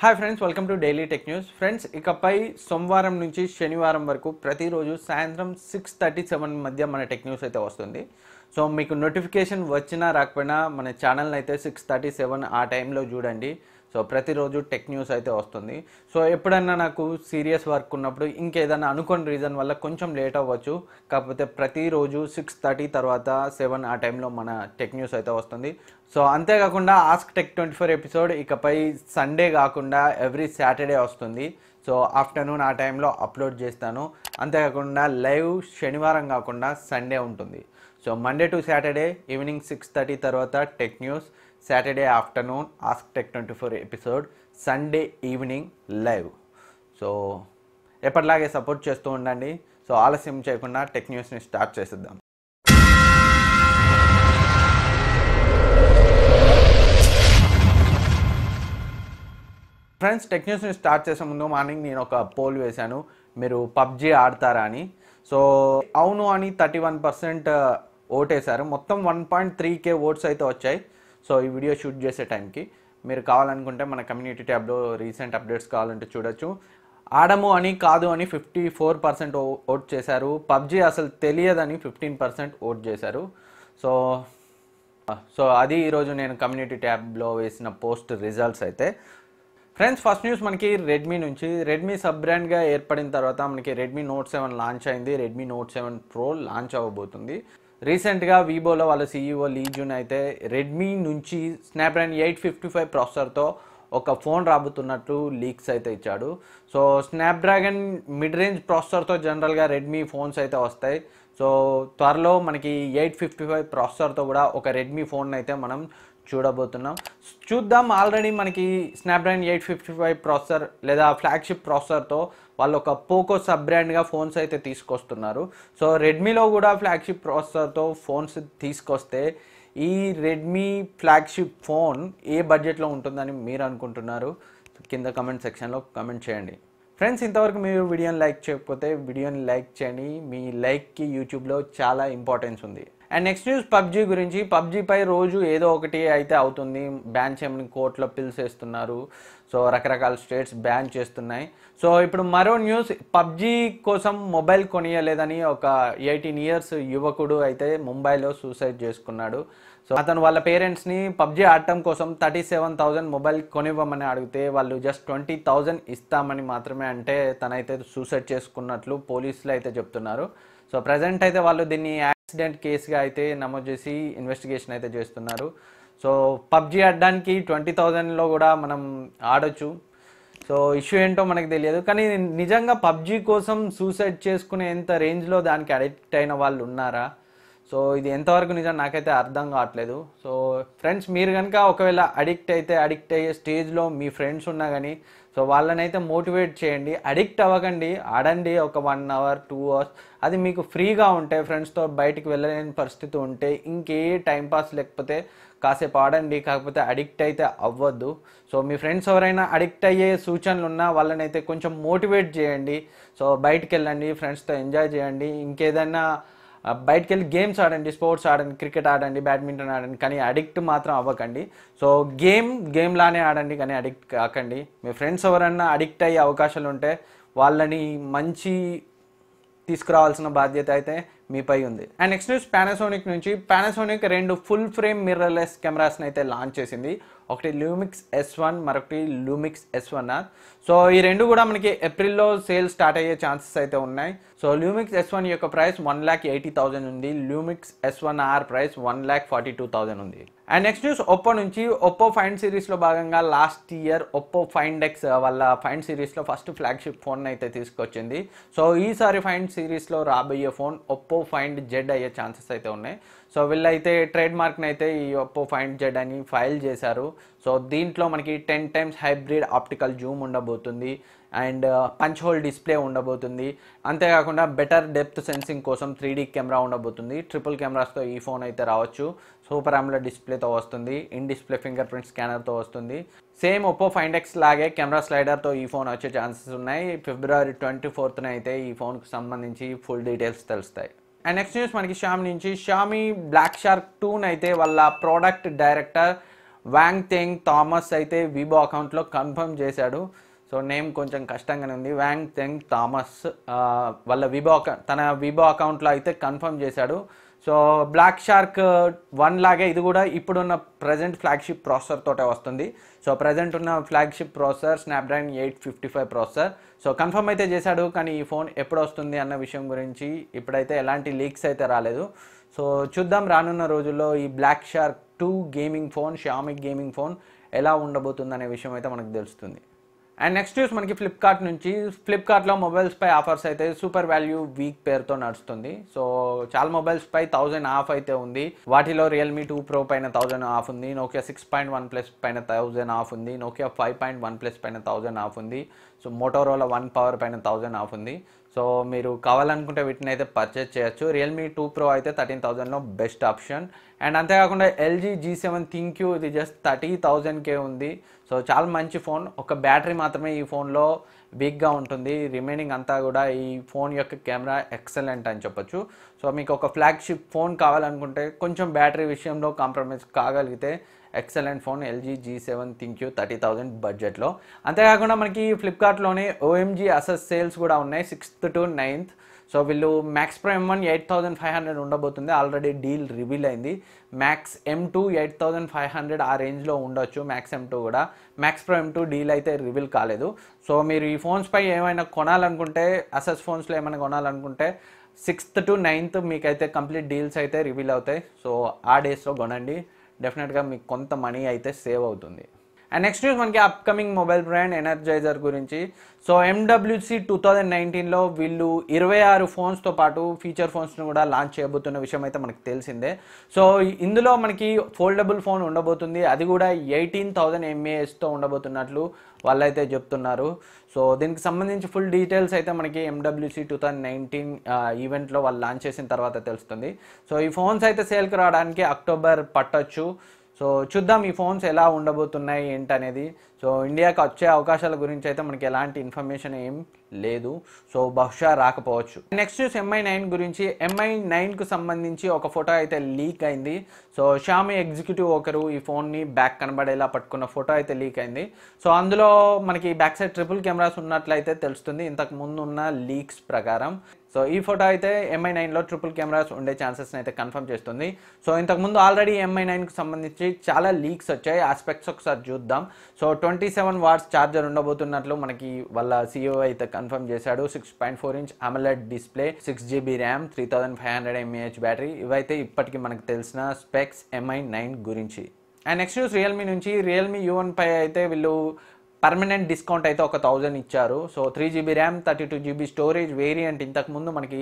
Hi friends, welcome to daily tech news. Friends, ఇకపై సోమవారం నుంచి శనివారం వరకు ప్రతిరోజు సాయంత్రం 6:37 మధ్య మన టెక్ న్యూస్ అయితే వస్తుంది. సో మీకు నోటిఫికేషన్ వచ్చినా రాకపోయినా మన ఛానల్ని అయితే 6:37 ఆ టైంలో చూడండి. సో ప్రతిరోజు టెక్ న్యూస్ అయితే వస్తుంది. సో ఎప్పుడన్నా నాకు సీరియస్ వర్క్ ఉన్నప్పుడు ఇంకేదైనా అనుకోని రీజన్ వల్ల కొంచెం లేట్ అవ్వచ్చు. కాకపోతే ప్రతిరోజు 6:30 తర్వాత 7 ఆ టైంలో మన టెక్ న్యూస్ అయితే వస్తుంది. సో అంతేకాకుండా ఆస్క్ టెక్ 24 ఎపిసోడ్ ఇకపై సండే కాకుండా ఎవ్రీ సాటర్డే వస్తుంది. సో ఆఫ్టర్నూన్ ఆ టైంలో అప్లోడ్ చేస్తాను. అంతేకాకుండా లైవ్ శనివారం కాకుండా సండే ఉంటుంది. So Monday to Saturday evening 6:30 తర్వాత tech news, Saturday afternoon ask tech 24 episode, Sunday evening live. So ఎప్పటిలాగే సపోర్ట్ చేస్తూ ఉండండి. సో ఆలస్యం చేయకుండా టెక్ న్యూస్ని స్టార్ట్ చేసేద్దాం. ఫ్రెండ్స్, టెక్ న్యూస్ని స్టార్ట్ చేసే ముందు మార్నింగ్ నేను ఒక పోల్ వేశాను, మీరు పబ్జీ ఆడతారా అని. సో అవును అని 31% ఓటేశారు. మొత్తం 1.3K ఓట్స్ అయితే వచ్చాయి. సో ఈ వీడియో షూట్ చేసే టైంకి మీరు కావాలనుకుంటే మన కమ్యూనిటీ ట్యాబ్లో రీసెంట్ అప్డేట్స్ కావాలంటే చూడొచ్చు. ఆడము అని కాదు అని 54% ఓట్ చేశారు. పబ్జీ అసలు తెలియదని 15% ఓట్ చేశారు. సో అది ఈరోజు నేను కమ్యూనిటీ ట్యాబ్లో వేసిన పోస్ట్ రిజల్ట్స్ అయితే. ఫ్రెండ్స్, ఫస్ట్ న్యూస్ మనకి రెడ్మీ నుంచి. రెడ్మీ సబ్ బ్రాండ్గా ఏర్పడిన తర్వాత మనకి రెడ్మీ నోట్ 7 లాంచ్ అయింది. రెడ్మీ నోట్ 7 ప్రో లాంచ్ అవ్వబోతుంది. రీసెంట్గా వీవోలో వాళ్ళ CEO లీ జున్ అయితే రెడ్మీ నుంచి స్నాప్డ్రాగన్ 855 ప్రాసెసర్తో ఒక ఫోన్ రాబోతున్నట్లు లీక్స్ అయితే ఇచ్చాడు. సో స్నాప్డ్రాగన్ మిడ్ రేంజ్ ప్రాసెసర్తో జనరల్గా రెడ్మీ ఫోన్స్ అయితే వస్తాయి. సో త్వరలో మనకి 855 ప్రాసెసర్తో కూడా ఒక రెడ్మీ ఫోన్ అయితే మనం చూడబోతున్నాం. చూద్దాం. ఆల్రెడీ మనకి స్నాప్డ్రాగన్ 855 ప్రాసెసర్ లేదా ఫ్లాగ్షిప్ ప్రాసెసర్తో వాళ్ళు ఒక పోకో సబ్ బ్రాండ్గా ఫోన్స్ అయితే తీసుకొస్తున్నారు. సో రెడ్మీలో కూడా ఫ్లాగ్షిప్ ప్రాసెసర్తో ఫోన్స్ తీసుకొస్తే ఈ రెడ్మీ ఫ్లాగ్షిప్ ఫోన్ ఏ బడ్జెట్లో ఉంటుందని మీరు అనుకుంటున్నారు? కింద కమెంట్ సెక్షన్లో కమెంట్ చేయండి. ఫ్రెండ్స్, ఇంతవరకు మీరు వీడియోని లైక్ చేయకపోతే వీడియోని లైక్ చేయండి. మీ లైక్కి యూట్యూబ్లో చాలా ఇంపార్టెన్స్ ఉంది. అండ్ నెక్స్ట్ న్యూస్ పబ్జీ గురించి. పబ్జీపై రోజు ఏదో ఒకటి అయితే అవుతుంది. బ్యాన్ చేయమని కోర్టులో పిల్స్ వేస్తున్నారు. సో రకరకాల స్టేట్స్ బ్యాన్ చేస్తున్నాయి. సో ఇప్పుడు మరో న్యూస్, పబ్జీ కోసం మొబైల్ కొనియలేదని ఒక 18 ఇయర్స్ యువకుడు అయితే ముంబైలో సూసైడ్ చేసుకున్నాడు. సో అతను వాళ్ళ పేరెంట్స్ని పబ్జీ ఆడటం కోసం 37,000 మొబైల్ కొనివ్వమని అడిగితే వాళ్ళు జస్ట్ 20,000 ఇస్తామని మాత్రమే అంటే తనైతే సూసైడ్ చేసుకున్నట్లు పోలీసులు అయితే చెప్తున్నారు. సో ప్రజెంట్ అయితే వాళ్ళు దీన్ని యాక్సిడెంట్ కేసుగా అయితే నమోదు చేసి ఇన్వెస్టిగేషన్ అయితే చేస్తున్నారు. సో పబ్జీ ఆడడానికి 20,000లో కూడా మనం ఆడొచ్చు. సో ఇష్యూ ఏంటో మనకు తెలియదు. కానీ నిజంగా పబ్జీ కోసం సూసైడ్ చేసుకునేంత రేంజ్లో దానికి అడిక్ట్ అయిన వాళ్ళు ఉన్నారా? సో ఇది ఎంతవరకు నిజం నాకైతే అర్థం కావట్లేదు. సో ఫ్రెండ్స్, మీరు కనుక ఒకవేళ అడిక్ట్ అయ్యే స్టేజ్లో మీ ఫ్రెండ్స్ ఉన్నా కానీ సో వాళ్ళనైతే మోటివేట్ చేయండి. అడిక్ట్ అవ్వకండి, ఆడండి ఒక 1 అవర్ 2 అవర్స్. అది మీకు ఫ్రీగా ఉంటే, ఫ్రెండ్స్తో బయటికి వెళ్ళలేని పరిస్థితి ఉంటే, ఇంకే టైంపాస్ లేకపోతే కాసేపు ఆడండి. కాకపోతే అడిక్ట్ అయితే అవ్వద్దు. సో మీ ఫ్రెండ్స్ ఎవరైనా అడిక్ట్ అయ్యే సూచనలు ఉన్నా వాళ్ళనైతే కొంచెం మోటివేట్ చేయండి. సో బయటికి వెళ్ళండి, ఫ్రెండ్స్తో ఎంజాయ్ చేయండి. ఇంకేదైనా బయటికి వెళ్ళి గేమ్స్ ఆడండి, స్పోర్ట్స్ ఆడండి, క్రికెట్ ఆడండి, బ్యాడ్మింటన్ ఆడండి. కానీ అడిక్ట్ మాత్రం అవ్వకండి. సో గేమ్ లానే ఆడండి, కానీ అడిక్ట్ కాకండి. మీ ఫ్రెండ్స్ ఎవరన్నా అడిక్ట్ అయ్యే అవకాశాలు ఉంటే వాళ్ళని మంచి తీసుకురావాల్సిన బాధ్యత అయితే మీపై ఉంది. అండ్ నెక్స్ట్ న్యూస్ పానాసోనిక్ నుంచి. పానాసోనిక్ 2 ఫుల్ ఫ్రేమ్ మిర్రర్లెస్ కెమెరాస్ని అయితే లాంచ్ చేసింది. ఒకటి లూమిక్స్ S1, మరొకటి లూమిక్స్ S1R. సో ఈ రెండు కూడా మనకి ఏప్రిల్లో సేల్ స్టార్ట్ అయ్యే ఛాన్సెస్ అయితే ఉన్నాయి. సో లూమిక్స్ S1 యొక్క ప్రైస్ 1,80,000 ఉంది. లూమిక్స్ S1R ప్రైస్ 1,42,000 ఉంది. అండ్ నెక్స్ట్ న్యూస్ ఒప్పో నుంచి. ఒప్పో ఫైండ్ సిరీస్లో భాగంగా last year Oppo find X వాళ్ళ ఫైండ్ సిరీస్లో ఫస్ట్ ఫ్లాగ్షిప్ ఫోన్ అయితే తీసుకొచ్చింది. సో ఈసారి ఫైండ్ సిరీస్లో రాబోయే ఫోన్ ఒప్పో ఫైండ్ జెడ్ అయ్యే ఛాన్సెస్ అయితే ఉన్నాయి. సో వీళ్ళైతే ట్రేడ్ మార్క్ని అయితే ఈ ఒప్పో ఫైండ్ జెడ్ అని ఫైల్ చేశారు. సో దీంట్లో మనకి 10 times హైబ్రిడ్ ఆప్టికల్ జూమ్ ఉండబోతుంది. అండ్ పంచ్ హోల్ డిస్ప్లే ఉండబోతుంది. అంతేకాకుండా బెటర్ డెప్త్ సెన్సింగ్ కోసం 3D కెమెరా ఉండబోతుంది. ట్రిపుల్ కెమెరాస్తో ఈ ఫోన్ అయితే రావచ్చు. సూపర్ AMOLED డిస్ప్లేతో వస్తుంది. ఇన్ డిస్ప్లే ఫింగర్ ప్రింట్ స్కానర్తో వస్తుంది. సేమ్ ఒప్పో ఫైండ్ ఎక్స్ లాగే కెమెరా స్లైడర్తో ఈ ఫోన్ వచ్చే ఛాన్సెస్ ఉన్నాయి. February 24th అయితే ఈ ఫోన్కి సంబంధించి ఫుల్ డీటెయిల్స్ తెలుస్తాయి. అండ్ నెక్స్ట్ న్యూస్ మనకి షామీ నుంచి. షామీ బ్లాక్ షార్క్ 2 అయితే వాళ్ళ ప్రోడక్ట్ డైరెక్టర్ వాంగ్ తెంగ్ థామస్ అయితే వివో అకౌంట్లో కన్ఫర్మ్ చేశాడు. సో నేమ్ కొంచెం కష్టంగానే ఉంది. వాంగ్ తెంగ్ థామస్ వాళ్ళ తన వివో అకౌంట్లో అయితే కన్ఫర్మ్ చేశాడు. సో బ్లాక్ షార్క్ 1 లాగే ఇది కూడా ఇప్పుడున్న ప్రజెంట్ ఫ్లాగ్షిప్ ప్రాసెసర్ తోటే వస్తుంది. సో ప్రజెంట్ ఉన్న flagship processor Snapdragon 855 processor. So confirm అయితే చేశాడు, కానీ ఈ ఫోన్ ఎప్పుడు వస్తుంది అన్న విషయం గురించి ఇప్పుడైతే ఎలాంటి లీక్స్ అయితే రాలేదు. సో చూద్దాం రానున్న రోజుల్లో ఈ Black Shark 2 gaming phone, Xiaomi gaming phone ఎలా ఉండబోతుంది అనే విషయం అయితే మనకు తెలుస్తుంది. అండ్ నెక్స్ట్ న్యూస్ మనకి ఫ్లిప్కార్ట్ నుంచి. ఫ్లిప్కార్ట్లో మొబైల్స్పై ఆఫర్స్ అయితే సూపర్ వాల్యూ వీక్ పేరుతో నడుస్తుంది. సో చాలా మొబైల్స్పై 1000 ఆఫ్ అయితే ఉంది. వాటిలో రియల్మీ 2 Pro పైన 1000 ఆఫ్ ఉంది, నోకియా 6.1 Plus పైన 1000 ఆఫ్ ఉంది, నోకియా 5.1 Plus పైన 1000 ఆఫ్ ఉంది. సో మోటోరోలా 1 Power పైన 1000 ఆఫ్ ఉంది. సో మీరు కావాలనుకుంటే వీటిని అయితే పర్చేజ్ చేయొచ్చు. రియల్మీ 2 Pro అయితే 13,000లో బెస్ట్ ఆప్షన్. అండ్ అంతేకాకుండా ఎల్జీ G7 థింక్యూ ఇది జస్ట్ 30,000కే ఉంది. సో చాలా మంచి ఫోన్. ఒక బ్యాటరీ మాత్రమే ఈ ఫోన్లో వీక్గా ఉంటుంది, రిమైనింగ్ అంతా కూడా ఈ ఫోన్ యొక్క కెమెరా ఎక్సలెంట్ అని చెప్పొచ్చు. సో మీకు ఒక ఫ్లాగ్షిప్ ఫోన్ కావాలనుకుంటే కొంచెం బ్యాటరీ విషయంలో కాంప్రమైజ్ కాగలిగితే excellent phone LG G7 ThinQ 30,000 బడ్జెట్లో. అంతేకాకుండా మనకి ఫ్లిప్కార్ట్లోనే OMG అసెస్ సేల్స్ కూడా ఉన్నాయి 6th to 9th. సో వీళ్ళు మ్యాక్స్ ప్రో M1 8,500 ఉండబోతుంది, ఆల్రెడీ డీల్ రివీల్ అయింది. మ్యాక్స్ M2 8,500 ఆ రేంజ్లో ఉండొచ్చు, మ్యాక్స్ M2 కూడా. మ్యాక్స్ ప్రో M2 డీల్ అయితే రివీల్ కాలేదు. సో మీరు ఈ ఫోన్స్పై ఏమైనా కొనాలనుకుంటే, అసెస్ ఫోన్స్లో ఏమైనా కొనాలనుకుంటే 6th to 9th మీకైతే కంప్లీట్ డీల్స్ అయితే రివీల్ అవుతాయి. సో ఆ డేస్లో కొనండి, డెఫినెట్గా మీకు కొంత మనీ అయితే సేవ్ అవుతుంది. అండ్ నెక్స్ట్ న్యూస్ మనకి అప్కమింగ్ మొబైల్ బ్రాండ్ ఎనర్జైజర్ గురించి. సో MWC 2019లో వీళ్ళు 26 ఫోన్స్తో పాటు ఫీచర్ ఫోన్స్ను కూడా లాంచ్ చేయబోతున్న విషయం అయితే మనకు తెలిసిందే. సో ఇందులో మనకి ఫోల్డబుల్ ఫోన్ ఉండబోతుంది, అది కూడా 18,000 mAhతో ఉండబోతున్నట్లు వాళ్ళైతే చెప్తున్నారు. సో దీనికి సంబంధించి ఫుల్ డీటెయిల్స్ అయితే మనకి MWC 2019 ఈవెంట్లో వాళ్ళు లాంచ్ చేసిన తర్వాత తెలుస్తుంది. సో ఈ ఫోన్స్ అయితే సేల్కి రావడానికి అక్టోబర్ పట్టొచ్చు. సో చూద్దాం ఈ ఫోన్స్ ఎలా ఉండబోతున్నాయి ఏంటనేది. సో ఇండియాకి వచ్చే అవకాశాల గురించి అయితే మనకి ఎలాంటి ఇన్ఫర్మేషన్ ఏం లేదు. సో బహుశా రాకపోవచ్చు. నెక్స్ట్ న్యూస్ MI9 గురించి. MI9కు సంబంధించి ఒక ఫోటో అయితే లీక్ అయింది. సో షామీ ఎగ్జిక్యూటివ్ ఒకరు ఈ ఫోన్ని బ్యాక్ కనబడేలా పట్టుకున్న ఫోటో అయితే లీక్ అయింది. సో అందులో మనకి బ్యాక్ సైడ్ ట్రిపుల్ కెమెరాస్ ఉన్నట్లయితే తెలుస్తుంది ఇంతకు ముందు ఉన్న లీక్స్ ప్రకారం. సో ఈ ఫోటో అయితే MI9లో ట్రిపుల్ కెమెరాస్ ఉండే ఛాన్సెస్ని అయితే కన్ఫర్మ్ చేస్తుంది. సో ఇంతకుముందు ఆల్రెడీ MI9కి సంబంధించి చాలా లీక్స్ వచ్చాయి, ఆస్పెక్ట్స్ ఒకసారి చూద్దాం. సో 27 వాట్స్ ఛార్జర్ ఉండబోతున్నట్లు మనకి వాళ్ళ CEO అయితే కన్ఫర్మ్ చేశాడు. 6.4 inch AMOLED display, 6GB RAM, 3500 mAh battery. ఇవైతే ఇప్పటికీ మనకు తెలిసిన స్పెక్స్ MI9 గురించి. అండ్ నెక్స్ట్ న్యూస్ రియల్మీ నుంచి. రియల్మీ U1 పై అయితే వీళ్ళు పర్మనెంట్ డిస్కౌంట్ అయితే ఒక 1000 ఇచ్చారు. So 3GB RAM, 32GB storage variant ఇంతకుముందు మనకి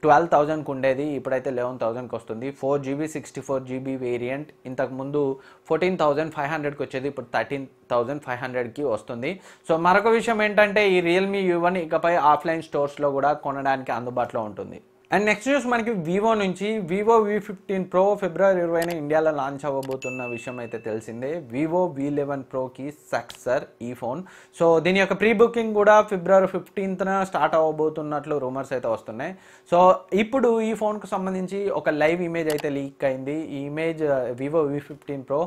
12,000కి ఉండేది, ఇప్పుడైతే 11,000కి వస్తుంది. 4GB 64GB వేరియంట్ ఇంతకుముందు 14,500కి వచ్చేది, ఇప్పుడు 13,500కి వస్తుంది. సో మరొక విషయం ఏంటంటే ఈ రియల్మీ U1 ఇకపై ఆఫ్లైన్ స్టోర్స్లో కూడా కొనడానికి అందుబాటులో ఉంటుంది. అండ్ నెక్స్ట్ న్యూస్ మనకి వివో నుంచి. వివో V15 Pro ఫిబ్రవరి 20న ఇండియాలో లాంచ్ అవ్వబోతున్న విషయం అయితే తెలిసిందే. వివో V11 Proకి సక్సెసర్ ఈ ఫోన్. సో దీని యొక్క ప్రీ బుకింగ్ కూడా ఫిబ్రవరి 15న స్టార్ట్ అవ్వబోతున్నట్లు రూమర్స్ అయితే వస్తున్నాయి. సో ఇప్పుడు ఈ ఫోన్కు సంబంధించి ఒక లైవ్ ఇమేజ్ అయితే లీక్ అయింది. ఈ ఇమేజ్ వివో V15 Pro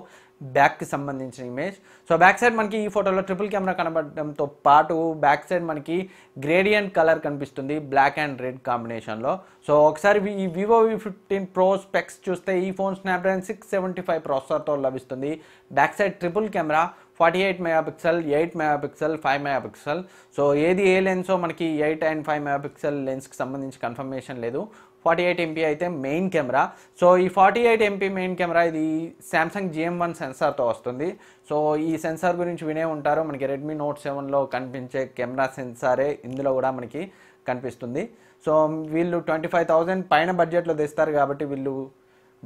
బ్యాక్కి సంబంధించిన ఇమేజ్. సో బ్యాక్ సైడ్ మనకి ఈ ఫోటోలో ట్రిపుల్ కెమెరా కనబడడంతో పాటు బ్యాక్ సైడ్ మనకి గ్రేడియంట్ కలర్ కనిపిస్తుంది, బ్లాక్ అండ్ రెడ్ కాంబినేషన్లో. సో ఒకసారి ఈ వివో V15 Pro స్పెక్స్ చూస్తే ఈ ఫోన్ స్నాప్డ్రాగన్ 675 ప్రాసెసర్తో లభిస్తుంది. Back side triple camera 48 MP, 8 MP, 5 MP. So ఏది ఏ లెన్సో మనకి 8 and 5 MP లెన్స్కి సంబంధించి కన్ఫర్మేషన్ లేదు. 48 MP అయితే మెయిన్ కెమెరా. సో ఈ 48 MP మెయిన్ కెమెరా ఇది సామ్సంగ్ GM1 సెన్సార్తో వస్తుంది. సో ఈ సెన్సార్ గురించి వినే ఉంటారు, మనకి రెడ్మీ నోట్ 7లో కనిపించే కెమెరా సెన్సారే ఇందులో కూడా మనకి కనిపిస్తుంది. సో వీళ్ళు 25,000 పైన బడ్జెట్లో తెస్తారు కాబట్టి వీళ్ళు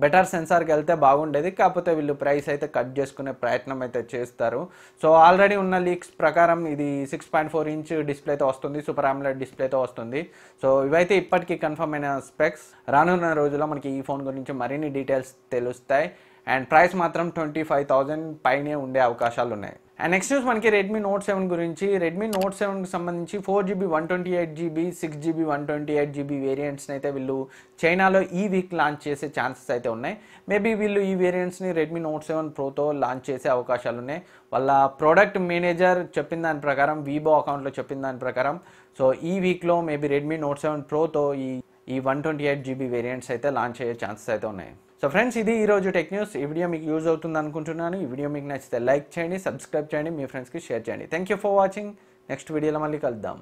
బెటర్ సెన్సార్కి వెళ్తే బాగుండేది, కాకపోతే వీళ్ళు ప్రైస్ అయితే కట్ చేసుకునే ప్రయత్నం అయితే చేస్తారు. సో ఆల్రెడీ ఉన్న లీక్స్ ప్రకారం ఇది 6.4 inch డిస్ప్లేతో వస్తుంది, సూపర్ AMOLED డిస్ప్లేతో వస్తుంది. సో ఇవైతే ఇప్పటికీ కన్ఫర్మ్ అయిన స్పెక్స్. రానున్న రోజుల్లో మనకి ఈ ఫోన్ గురించి మరిన్ని డీటెయిల్స్ తెలుస్తాయి. అండ్ ప్రైస్ మాత్రం 25,000 పైనే ఉండే అవకాశాలు ఉన్నాయి. అండ్ నెక్స్ట్ న్యూస్ మనకి రెడ్మీ నోట్ 7 గురించి. రెడ్మీ నోట్ 7కి సంబంధించి 4GB 128GB 6GB 128GB వేరియంట్స్ని అయితే వీళ్ళు చైనాలో ఈ వీక్ లాంచ్ చేసే ఛాన్సెస్ అయితే ఉన్నాయి. మేబీ వీళ్ళు ఈ వేరియంట్స్ని రెడ్మీ నోట్ 7 ప్రోతో లాంచ్ చేసే అవకాశాలు ఉన్నాయి. వాళ్ళ ప్రోడక్ట్ మేనేజర్ చెప్పిన దాని ప్రకారం, వీవో అకౌంట్లో చెప్పిన దాని ప్రకారం, సో ఈ వీక్లో మేబీ రెడ్మీ నోట్ 7 ప్రోతో ఈ 128GB వేరియంట్స్ అయితే లాంచ్ అయ్యే ఛాన్సెస్ అయితే ఉన్నాయి. సో ఫ్రెండ్స్, ఇది ఈరోజు టెక్ న్యూస్. ఈ వీడియో మీకు యూజ్ అవుతుంది అనుకుంటున్నాను. ఈ వీడియో మీకు నచ్చితే లైక్ చేయండి, సబ్స్క్రైబ్ చేయండి, మీ ఫ్రెండ్స్కి షేర్ చేయండి. Thank you for watching. Next వీడియోలో మళ్ళీ కలుద్దాం.